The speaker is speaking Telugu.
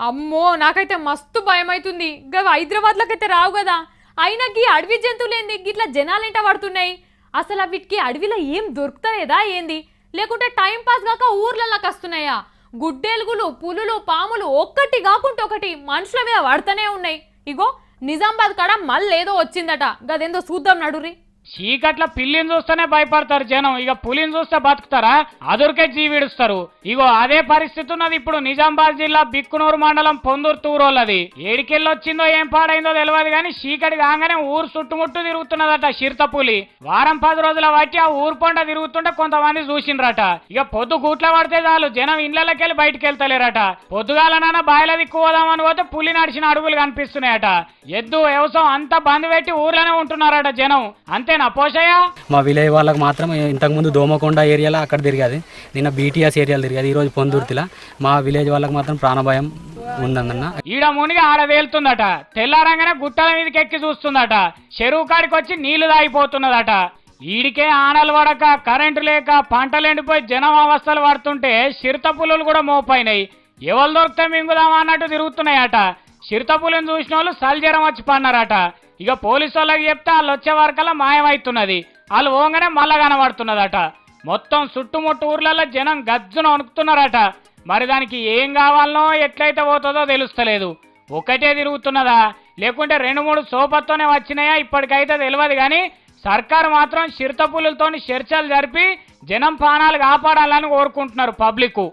అమ్మో నాకైతే మస్తు భయం అవుతుంది. గవి హైదరాబాద్లోకైతే రావు కదా. అయినా గీ అడవి జంతువులేంది గిట్లా జనాలేంట పడుతున్నాయి? అసలు వీటికి అడవిలో ఏం దొరుకుతలేదా ఏంది? లేకుంటే టైం పాస్ కాక ఊర్లలోకి వస్తున్నాయా? గుడ్డెలుగులు, పులులు, పాములు ఒక్కటి కాకుంటే ఒకటి మనుషుల మీద పడుతూనే ఉన్నాయి. ఇగో నిజామాబాద్ కాడ మళ్ళేదో వచ్చిందట, గదేందో చూద్దాం నడురి. చీకట్ల పిల్లిని చూస్తేనే భయపడతారు జనం, ఇక పులిని చూస్తే బతుకుతారా? అదురికే జీవిడుస్తారు. ఇగో అదే పరిస్థితి ఉన్నది ఇప్పుడు నిజామాబాద్ జిల్లా బిక్కునూరు మండలం పొందూరు తూరోళ్ళది. ఏడికెళ్ళొచ్చిందో ఏం పాడైందో తెలియదు కానీ చీకటి కాగానే ఊరు చుట్టుముట్టు తిరుగుతున్నదట చిరుత పులి. వారం 10 రోజుల బట్టి ఆ ఊరు పంట తిరుగుతుంటే కొంతమంది చూసిండ్రట. ఇక పొద్దు గూట్ల పడితే చాలు జనం ఇళ్లకెళ్ళి బయటికి వెళ్తలేరట. పొద్దుగాలనైనా బాయిల దిక్కుపోదామని పోతే పులి నడిచిన అడుగులు కనిపిస్తున్నాయట. ఎద్దు వ్యవసాయం అంతా బంద్ పెట్టి ఊర్లోనే ఉంటున్నారట జనం. అంతేనా పోషయ్య? మా విలేజ్ వాళ్ళకి మాత్రం ఇంతకుముందు దోమకొండ ఏరియాలో అక్కడ తిరిగేది, నిన్న బీటీఎస్ ఏరియాలో తిరిగేది, ఈరోజు పొందుర్తిలా. మా విలేజ్ వాళ్ళకి మాత్రం ప్రాణభయం ఉందన్న. ఈడ మునిగి ఆడ తేలుతుందట, తెల్లారంగానే గుట్టల మీదకి ఎక్కి చూస్తుందట, చెరువు కాడికి వచ్చి నీళ్లు తాగిపోతున్నదట. ఈడికే ఆనలు పడక, కరెంటు లేక, పంటలు ఎండిపోయి జనం అవస్థలు పడుతుంటే చిరుత పులులు కూడా మోపైనాయి. ఎవరు దొరికితే మింగుదామా అన్నట్టు తిరుగుతున్నాయట. చిరుత పులిని చూసిన వాళ్ళు సల్జరం వచ్చి పన్నారట. ఇక పోలీసు వాళ్ళకి చెప్తే వాళ్ళు వచ్చే వరకల్లా మాయమవుతున్నది. వాళ్ళు ఓంగానే మళ్ళా కనబడుతున్నదట. మొత్తం చుట్టుముట్టు ఊర్లలో జనం గజ్జున వణుకుతున్నారట. మరి దానికి ఏం కావాలనో ఎట్లయితే పోతుందో తెలుస్తలేదు. ఒకటే తిరుగుతున్నదా లేకుంటే 2-3 సోపత్తోనే వచ్చినాయా ఇప్పటికైతే తెలియదు కానీ సర్కారు మాత్రం చిరుత పులులతోని చర్చలు జరిపి జనం ప్రాణాలు కాపాడాలని కోరుకుంటున్నారు పబ్లిక్.